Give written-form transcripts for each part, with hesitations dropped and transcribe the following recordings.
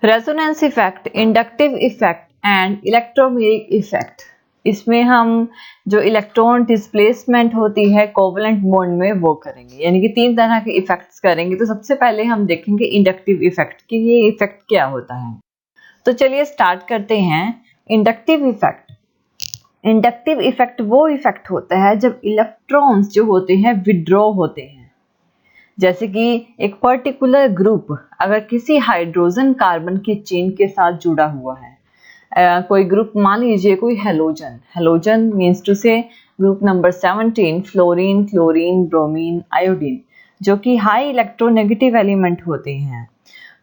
Resonance effect, inductive effect and electromagnetic effect. इसमें हम जो इलेक्ट्रॉन डिस्प्लेसमेंट होती है कोवलेंट बॉन्ड में वो करेंगे, यानी कि 3 तरह के इफेक्ट्स करेंगे। तो सबसे पहले हम देखेंगे इंडक्टिव इफेक्ट कि ये इफेक्ट क्या होता है। तो चलिए स्टार्ट करते हैं। इंडक्टिव इफेक्ट, इंडक्टिव इफेक्ट वो इफेक्ट होता है जब इलेक्ट्रॉन्स जो होते हैं विड्रॉ होते हैं। जैसे कि एक पर्टिकुलर ग्रुप अगर किसी हाइड्रोजन कार्बन की चेन के साथ जुड़ा हुआ है, कोई ग्रुप मान लीजिए कोई हेलोजन, हेलोजन मीन्स टू से group number 17 fluorine, chlorine, bromine, iodine, जो कि हाई इलेक्ट्रोनेगेटिव एलिमेंट होते हैं।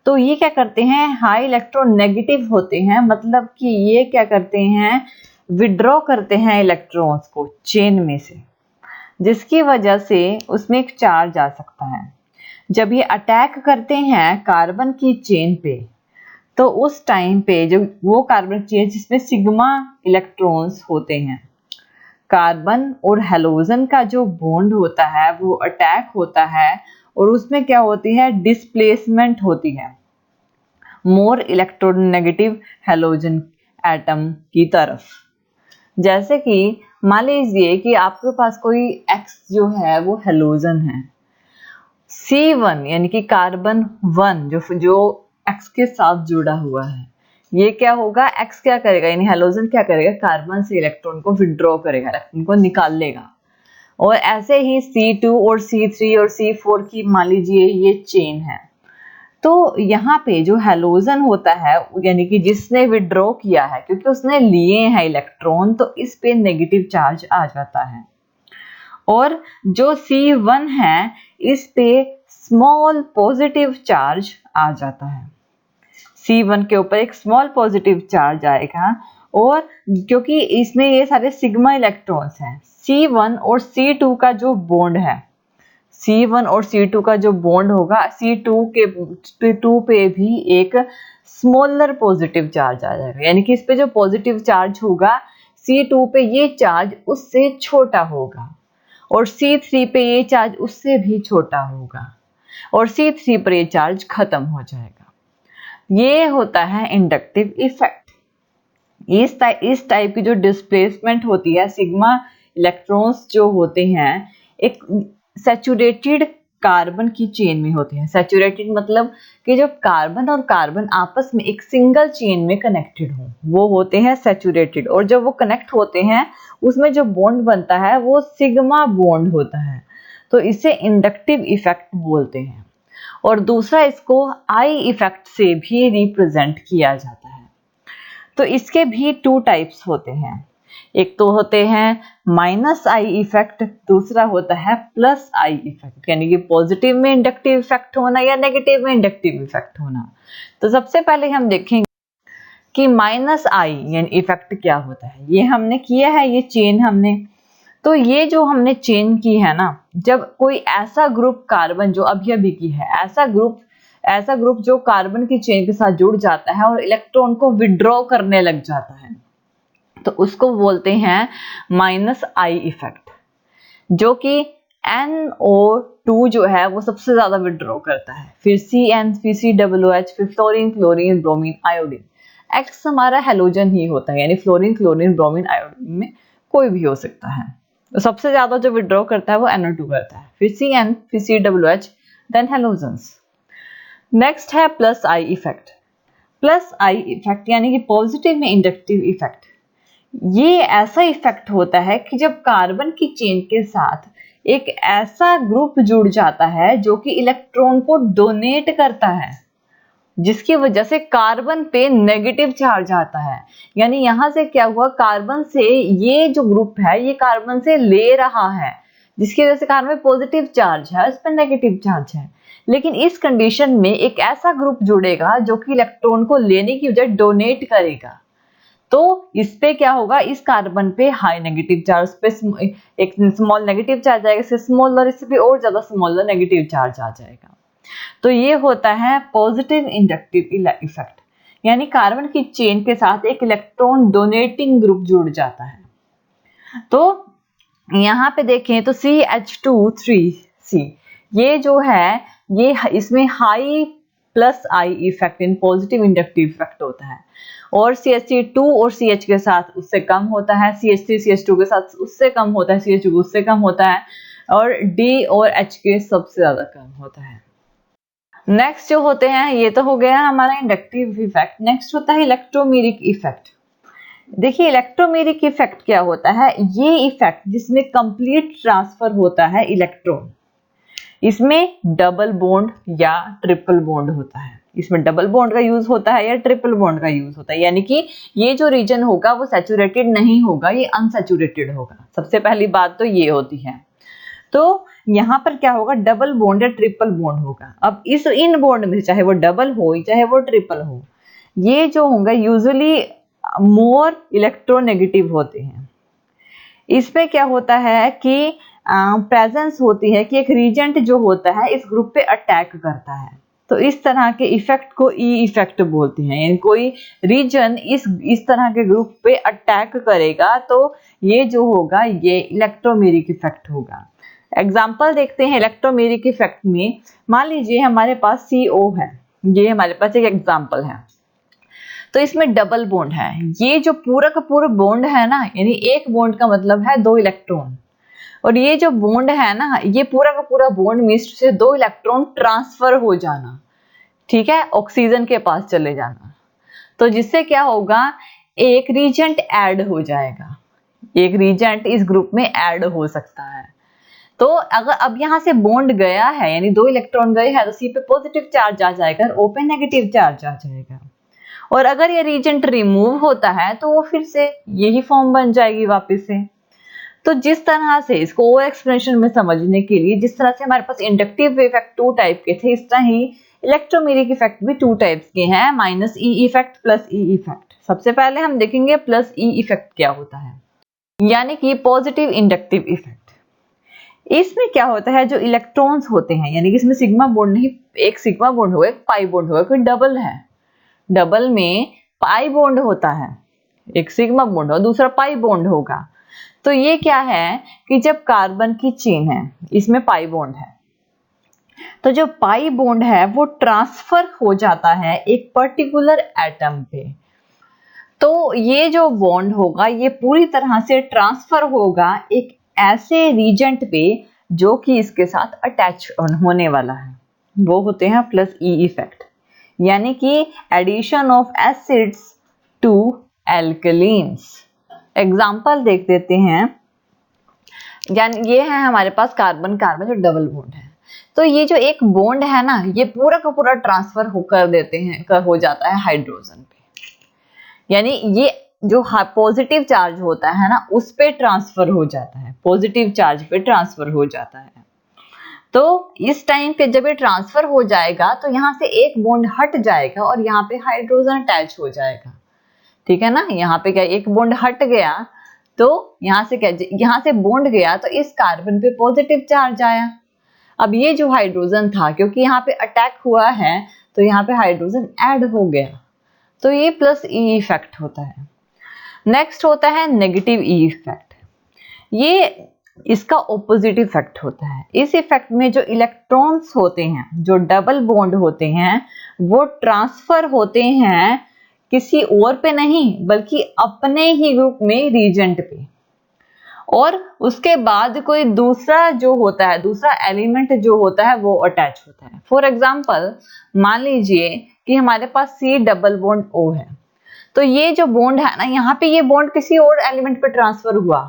तो ये क्या करते हैं, हाई इलेक्ट्रोनेगेटिव होते हैं, मतलब कि ये क्या करते हैं, विड्रॉ करते हैं इलेक्ट्रॉन्स को चेन में से, जिसकी वजह से उसमें एक चार्ज आ सकता है। जब ये अटैक करते हैं कार्बन की चेन पे, तो उस टाइम पे जो वो कार्बन चेन जिसमें सिग्मा इलेक्ट्रॉन्स होते हैं, कार्बन और हेलोजन का जो बॉन्ड होता है वो अटैक होता है और उसमें क्या होती है, डिस्प्लेसमेंट होती है मोर इलेक्ट्रोनेगेटिव हेलोजन एटम की तरफ। जैसे कि मान लीजिए कि आपके पास कोई X जो है वो हेलोजन है, C1 यानी कि कार्बन 1 जो X के साथ जुड़ा हुआ है, ये क्या होगा, X क्या करेगा, यानी हेलोजन क्या करेगा, कार्बन से इलेक्ट्रॉन को विड्रॉ करेगा, इलेक्ट्रॉन को निकाल लेगा। और ऐसे ही C2 और C3 और C4 की मान लीजिए ये चेन है। तो यहाँ पे जो हेलोजन होता है यानी कि जिसने विड्रॉ किया है, क्योंकि उसने लिए हैं इलेक्ट्रॉन, तो इस पे नेगेटिव चार्ज आ जाता है। और जो C1 है इस पे स्मॉल पॉजिटिव चार्ज आ जाता है। C1 के ऊपर एक स्मॉल पॉजिटिव चार्ज आएगा, और क्योंकि इसमें ये सारे सिग्मा इलेक्ट्रॉन्स हैं, C1 और C2 का जो बॉन्ड है, C1 और C2 का जो बॉन्ड होगा, C2 पे भी एक स्मॉलर पॉजिटिव चार्ज आ जाएगा, यानी कि इस पे जो पॉजिटिव चार्ज होगा C2 पे ये चार्ज उससे छोटा होगा, और C3 पे ये चार्ज उससे भी छोटा होगा, और C3 पर ये चार्ज खत्म हो जाएगा। ये होता है इंडक्टिव इफेक्ट। इस टाइप की जो डिस्प्लेसमेंट होती है, सिग्मा इलेक्ट्रॉन्स जो होते हैं एक सैचुरेटेड कार्बन की चेन में होते हैं। सैचुरेटेड मतलब कि जो कार्बन और कार्बन आपस में एक सिंगल चेन में कनेक्टेड हो, वो होते हैं सैचुरेटेड। और जब वो कनेक्ट होते हैं उसमें जो बॉन्ड बनता है वो सिग्मा बॉन्ड होता है, तो इसे इंडक्टिव इफेक्ट बोलते हैं। और दूसरा इसको आई इफेक्ट से भी रिप्रेजेंट किया जाता है। तो इसके भी 2 टाइप्स होते हैं, एक तो होते हैं माइनस आई इफेक्ट, दूसरा होता है प्लस आई इफेक्ट, यानी कि पॉजिटिव में इंडक्टिव इफेक्ट होना या नेगेटिव में इंडक्टिव इफेक्ट होना। तो सबसे पहले हम देखेंगे कि माइनस आई यानी इफेक्ट क्या होता है। ये हमने किया है, ये चेन हमने, तो ये जो हमने चेन की है ना, जब कोई ऐसा ग्रुप कार्बन जो अभी की है, ऐसा ग्रुप जो कार्बन की चेन के साथ जुड़ जाता है और इलेक्ट्रॉन को विड्रॉ करने लग जाता है, तो उसको बोलते हैं माइनस आई इफेक्ट, जो कि NO2 जो है वो सबसे ज्यादा विड्रॉ करता है, फिर CN, फिर COOH, फिर fluorine, chlorine, bromine, iodine. X हमारा हेलोजन ही होता है, यानी फ्लोरीन, क्लोरीन, ब्रोमीन, आयोडीन में कोई भी हो सकता है। तो सबसे ज्यादा जो विड्रॉ करता है वो NO2 करता है, फिर CN, फिर COOH, देन हेलोजन्स। नेक्स्ट है plus I effect. Plus I effect यानी कि पॉजिटिव में इंडक्टिव इफेक्ट। ये ऐसा इफेक्ट होता है कि जब कार्बन की चेन के साथ एक ऐसा ग्रुप जुड़ जाता है जो कि इलेक्ट्रॉन को डोनेट करता है, जिसकी वजह से कार्बन पे नेगेटिव चार्ज आता है। यानी यहां से क्या हुआ, कार्बन से ये जो ग्रुप है ये कार्बन से ले रहा है, जिसकी वजह से कार्बन में पॉजिटिव चार्ज है, उस पर नेगेटिव चार्ज है। लेकिन इस कंडीशन में एक ऐसा ग्रुप जुड़ेगा जो कि इलेक्ट्रॉन को लेने की बजाय डोनेट करेगा, तो इस पे क्या होगा, इस कार्बन पे हाई नेगेटिव चार्ज, पे एक स्मॉल नेगेटिव चार्ज आएगा, इससे स्मॉल और इससे भी और ज्यादा स्मॉल नेगेटिव चार्ज आ जाएगा। तो ये होता है पॉजिटिव इंडक्टिव इफेक्ट, यानी कार्बन की चेन के साथ एक इलेक्ट्रॉन डोनेटिंग ग्रुप जुड़ जाता है। तो यहाँ पे देखें तो CH2 3C ये जो है ये इसमें high plus I effect in positive inductive effect होता है, और CH2 और CH के साथ उससे कम होता है, CH3 CH2 के साथ उससे कम होता है, CH2 उससे कम होता है, और D और H के सबसे ज्यादा कम होता है। नेक्स्ट जो होते हैं, ये तो हो गया हमारा इंडक्टिव इफेक्ट। नेक्स्ट होता है इलेक्ट्रोमेरिक इफेक्ट। देखिए इलेक्ट्रोमेरिक इफेक्ट क्या होता है, ये इफेक्ट जिसमें कंप्लीट ट्रांसफर होता है इलेक्ट्रॉन, इसमें डबल बॉन्ड या ट्रिपल बॉन्ड होता है, इसमें डबल बॉन्ड का यूज होता है या ट्रिपल बॉन्ड का यूज होता है, यानी कि ये जो रीजन होगा वो सैचुरेटेड नहीं होगा, ये अनसैचुरेटेड होगा। सबसे पहली बात तो ये होती है। तो यहाँ पर क्या होगा, डबल बॉन्ड या ट्रिपल बॉन्ड होगा। अब इन बॉन्ड में चाहे वो डबल हो चाहे वो ट्रिपल हो, ये जो होंगे यूजुअली मोर इलेक्ट्रोनेगेटिव होते हैं। इसमें क्या होता है कि प्रेजेंस होती है कि एक रीजेंट जो होता है इस ग्रुप पे अटैक करता है, तो इस तरह के इफेक्ट को ई इफेक्ट बोलते हैं। यानी कोई रीजन इस तरह के ग्रुप पे अटैक करेगा तो ये जो होगा ये इलेक्ट्रोमेरिक इफेक्ट होगा। एग्जाम्पल देखते हैं इलेक्ट्रोमेरिक इफेक्ट में। मान लीजिए हमारे पास CO है, ये हमारे पास एक एग्जाम्पल है, तो इसमें डबल बॉन्ड है। ये जो पूरा का पूरा बॉन्ड है ना, यानी एक बॉन्ड का मतलब है 2 इलेक्ट्रॉन, और ये जो बॉन्ड है ना, ये पूरा का पूरा बॉन्ड मीन्स से 2 इलेक्ट्रॉन ट्रांसफर हो जाना, ठीक है, ऑक्सीजन के पास चले जाना। तो जिससे क्या होगा, एक रीजेंट ऐड हो जाएगा, एक रीजेंट इस ग्रुप में ऐड हो सकता है। तो अगर अब यहाँ से बॉन्ड गया है, यानी 2 इलेक्ट्रॉन गए हैं, तो C पे पॉजिटिव चार्ज आ जाएगा और O पे नेगेटिव चार्ज आ जाएगा। और अगर ये रीजेंट रिमूव होता है तो वो फिर से यही फॉर्म बन जाएगी वापस से। तो जिस तरह से इसको और एक्सप्लेनेशन में समझने के लिए, जिस तरह से हमारे पास इंडक्टिव इफेक्ट 2 टाइप के थे, इस तरह ही इलेक्ट्रोमेरिक इफेक्ट भी 2 टाइप्स के हैं, minus E effect plus E effect. सबसे पहले हम देखेंगे प्लस ई इफेक्ट क्या होता है, यानी कि पॉजिटिव इंडक्टिव इफेक्ट। इसमें क्या होता है, जो इलेक्ट्रॉन्स होते हैं, यानी कि इसमें सिग्मा बॉन्ड नहीं, एक सिग्मा बॉन्ड होगा, एक पाई बॉन्ड होगा, कोई डबल है, डबल में पाई बॉन्ड होता है, एक सिग्मा बॉन्ड और दूसरा पाई बॉन्ड होगा। तो ये क्या है कि जब कार्बन की चेन है, इसमें पाई बॉन्ड है, तो जो पाई बॉन्ड है वो ट्रांसफर हो जाता है एक पर्टिकुलर एटम पे। तो ये जो बॉन्ड होगा ये पूरी तरह से ट्रांसफर होगा एक ऐसे रीजेंट पे जो कि इसके साथ अटैच होने वाला है, वो होते हैं प्लस ई इफेक्ट, यानी कि addition of acids to alkalines. Example देख देते हैं, यानी ये है हमारे पास कार्बन कार्बन जो डबल बॉन्ड है, तो ये जो एक बॉन्ड है ना, ये पूरा का पूरा ट्रांसफर कर देते हैं, हो जाता है हाइड्रोजन पे, यानी ये जो पॉजिटिव चार्ज होता है ना उस पे ट्रांसफर हो जाता है, पॉजिटिव चार्ज पे ट्रांसफर हो जाता है। तो इस टाइम पे जब ये ट्रांसफर हो जाएगा तो यहाँ से एक बॉन्ड हट जाएगा और यहाँ पे हाइड्रोजन अटैच हो जाएगा, ठीक है ना। यहाँ पे क्या, एक बॉन्ड हट गया तो यहाँ से क्या, यहाँ से बॉन्ड गया तो इस कार्बन पे पॉजिटिव चार्ज आया। अब ये जो हाइड्रोजन था, क्योंकि यहाँ पे अटैक हुआ है तो यहाँ पे हाइड्रोजन ऐड हो गया, तो ये प्लस ई इफेक्ट होता है। नेक्स्ट होता है नेगेटिव ई इफेक्ट। ये इसका ऑपोजिट इफेक्ट होता है। इस इफेक्ट में जो इलेक्ट्रॉन्स होते हैं, जो डबल बॉन्ड होते हैं, वो ट्रांसफर होते हैं किसी और पे नहीं बल्कि अपने ही ग्रुप में रीजेंट पे, और उसके बाद कोई दूसरा जो होता है, दूसरा एलिमेंट जो होता है वो अटैच होता है। फॉर एग्जांपल मान लीजिए कि हमारे पास C डबल बॉन्ड O है, तो ये जो बॉन्ड है ना, यहाँ पे ये बॉन्ड किसी और एलिमेंट पे ट्रांसफर हुआ,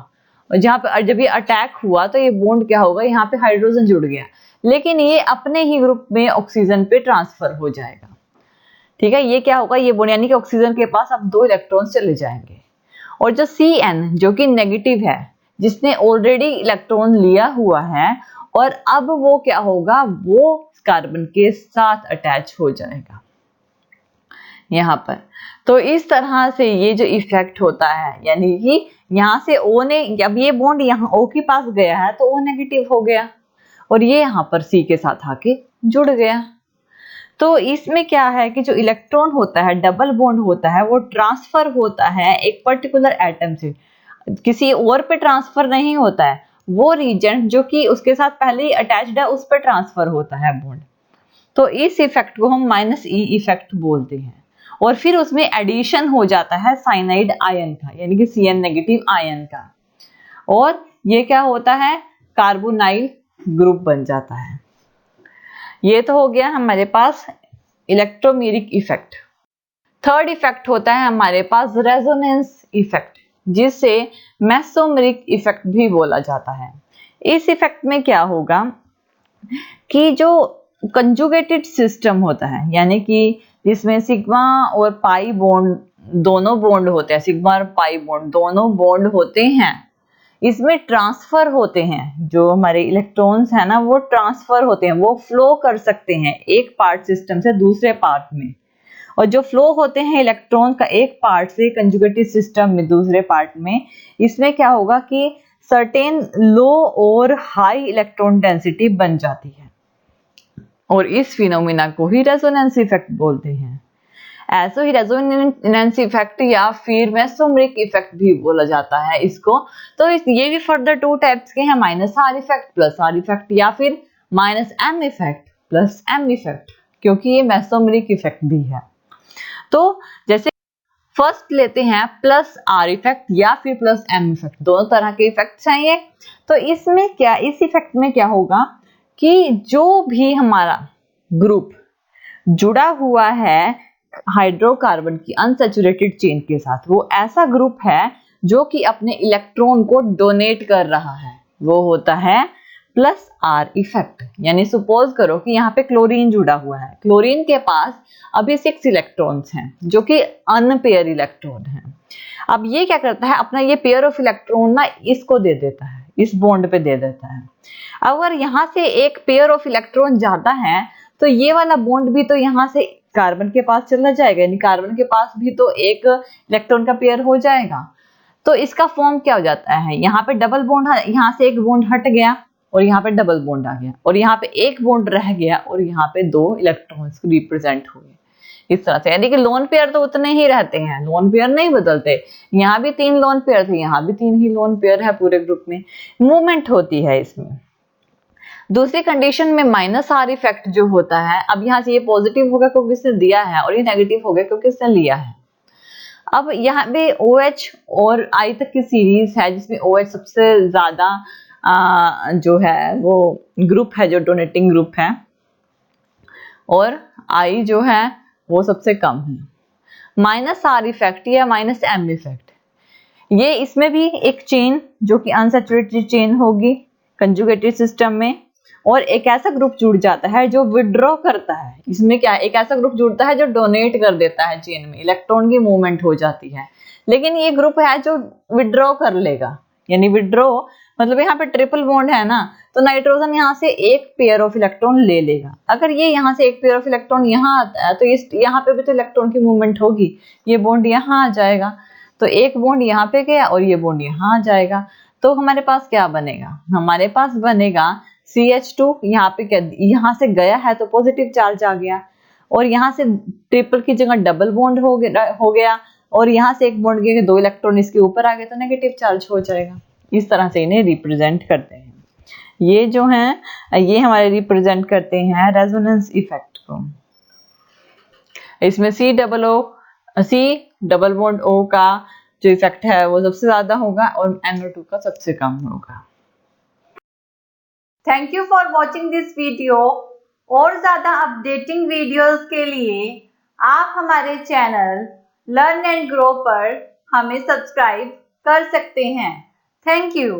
और जहाँ पे जब ये अटैक हुआ तो ये बॉन्ड क्या होगा, यहाँ पे हाइड्रोजन जुड़ गया, लेकिन ये अपने ही ग्रुप में ऑक्सीजन पे ट्रांसफर हो जाएगा, ठीक है। ये क्या होगा, ये बॉन्ड यानी कि ऑक्सीजन के पास अब 2 इलेक्ट्रॉन्स चले जाएंगे, और जो CN जो कि नेगेटिव है, जिसने ऑलरेडी इलेक्ट्रॉन लिया हुआ है, और अब वो क्या होगा, वो कार्बन के साथ अटैच हो जाएगा यहाँ पर। तो इस तरह से ये जो इफेक्ट होता है, यानी कि यहाँ से O ने, जब ये बॉन्ड यहाँ O के पास गया है तो O नेगेटिव हो गया और ये यहाँ पर C के साथ आके जुड़ गया। तो इसमें क्या है कि जो इलेक्ट्रॉन होता है, डबल बॉन्ड होता है, वो ट्रांसफर होता है एक पर्टिकुलर एटम से, किसी और पे ट्रांसफर नहीं होता है, वो रीजेंट जो कि उसके साथ पहले ही अटैच्ड है उस पर ट्रांसफर होता है बॉन्ड। तो इस इफेक्ट को हम -E इफेक्ट बोलते हैं। और फिर उसमें एडिशन हो जाता है साइनाइड आयन का, यानी कि Cn नेगेटिव आयन का, और ये क्या होता है, कार्बोनाइल ग्रुप बन जाता है। ये तो हो गया हमारे पास इलेक्ट्रोमेरिक इफेक्ट। थर्ड इफेक्ट होता है हमारे पास रेजोनेंस इफेक्ट, जिसे मेसोमेरिक इफेक्ट भी बोला जाता है। इस इफेक्ट में क्या होगा कि जो कंजुगेटेड सिस्टम होता है, यानी कि जिसमें सिग्मा और पाई बॉन्ड दोनों बॉन्ड होते हैं, सिग्मा और पाई बॉन्ड दोनों बॉन्ड होते हैं, इसमें ट्रांसफर होते हैं, जो हमारे इलेक्ट्रॉन्स है ना वो ट्रांसफर होते हैं, वो फ्लो कर सकते हैं एक पार्ट सिस्टम से दूसरे पार्ट में। और जो फ्लो होते हैं इलेक्ट्रॉन का एक पार्ट से कंजुगेटेड सिस्टम में दूसरे पार्ट में, इसमें क्या होगा कि सर्टेन लो और हाई इलेक्ट्रॉन डेंसिटी बन जाती है, और इस फिनोमिना को ही रेजोनेंस इफेक्ट बोलते हैं। ऐसे ही रेजोनेंस इफेक्ट या फिर मेसोमेरिक इफेक्ट भी बोला जाता है इसको। तो ये भी फर्दर टू टाइप्स के हैं, -R effect plus R effect, या फिर -M effect plus M effect, क्योंकि ये मेसोमेरिक इफेक्ट भी है। तो जैसे फर्स्ट लेते हैं +R इफेक्ट या फिर +M इफेक्ट, दोनों तरह के इफेक्ट्स हैं ये। तो इसमें क्या, इस इफेक्ट में क्या होगा कि जो भी हमारा ग्रुप जुड़ा हुआ है हाइड्रोकार्बन की अनसैचुरेटेड चेन के साथ, वो ऐसा ग्रुप है जो कि अपने इलेक्ट्रॉन को डोनेट कर रहा है, वो होता है +R इफेक्ट। यानी सपोज करो कि यहाँ पे क्लोरीन जुड़ा हुआ है, क्लोरीन के पास अभी 6 इलेक्ट्रॉन्स हैं जो कि अनपेयर इलेक्ट्रॉन हैं। अब ये क्या करता है, अपना ये पेयर ऑफ इलेक्ट्रॉन ना इसको दे देता है, इस बॉन्ड पे दे देता है। अगर यहाँ से एक पेयर ऑफ इलेक्ट्रॉन जाता है तो ये वाला बॉन्ड भी तो यहाँ से कार्बन के पास चला जाएगा, यानी कार्बन के पास भी तो एक इलेक्ट्रॉन का पेयर हो जाएगा। तो इसका फॉर्म क्या हो जाता है, यहाँ पे डबल बॉन्ड, यहाँ से एक बॉन्ड हट गया और यहाँ पे डबल बॉन्ड आ गया, और यहाँ पे एक बॉन्ड रह गया और यहाँ पे 2 इलेक्ट्रॉन्स रिप्रेजेंट हुए इस तरह से। यानी कि लोन पेयर तो उतने ही रहते हैं, लोन पेयर नहीं बदलते। यहाँ भी 3 लोन पेयर थे, यहाँ भी 3 ही लोन पेयर है पूरे ग्रुप में। मूवमेंट होती है इसमें। दूसरी कंडीशन में -R इफेक्ट जो होता है, अब यहाँ से ये पॉजिटिव होगा क्योंकि इसने दिया है, और ये नेगेटिव हो गया क्योंकि इसने लिया है। अब यहाँ पे OH और I तक की सीरीज है, जिसमें OH सबसे ज्यादा जो है वो ग्रुप है जो डोनेटिंग ग्रुप है, और I जो है वो सबसे कम है। -R इफेक्ट या -M इफेक्ट, ये इसमें भी एक चेन जो कि अनसैचुरेटेड चेन होगी कंजुगेटेड सिस्टम में, और एक ऐसा ग्रुप जुड़ जाता है जो विड्रॉ करता है। इसमें क्या है, एक ऐसा ग्रुप जुड़ता है जो डोनेट कर देता है चेन में, इलेक्ट्रॉन की मूवमेंट हो जाती है। लेकिन ये ग्रुप है जो विड्रॉ कर लेगा, यानी विड्रॉ मतलब यहाँ पे ट्रिपल बॉन्ड है ना, तो नाइट्रोजन यहाँ से एक पेयर ऑफ इलेक्ट्रॉन ले लेगा। अगर ये यहाँ से एक पेयर ऑफ इलेक्ट्रॉन यहाँ आता है तो इस यहाँ पे भी तो इलेक्ट्रॉन की मूवमेंट होगी, ये बॉन्ड यहाँ आ जाएगा, तो एक बॉन्ड यहाँ पे गया और ये बॉन्ड यहाँ आ जाएगा। तो हमारे पास क्या बनेगा, हमारे पास बनेगा CH2, यहाँ पे क्या, यहाँ से गया है तो पॉजिटिव चार्ज आ गया, और यहाँ से ट्रिपल की जगह डबल बॉन्ड हो गया, और यहाँ से एक बॉन्ड गया, 2 इलेक्ट्रॉन इसके ऊपर आ गए तो नेगेटिव चार्ज हो जाएगा। इस तरह से इन्हें रिप्रेजेंट करते हैं। ये जो हैं ये हमारे रिप्रेजेंट करते हैं रेजोनेंस इफेक्ट को। इसमें C डबल बॉन्ड O का जो इफेक्ट है वो सबसे ज्यादा होगा और NO2 का सबसे कम होगा। Thank you for watching this video. और ज्यादा अपडेटिंग वीडियोस के लिए आप हमारे चैनल लर्न एंड ग्रो पर हमें सब्सक्राइब कर सकते हैं। Thank you.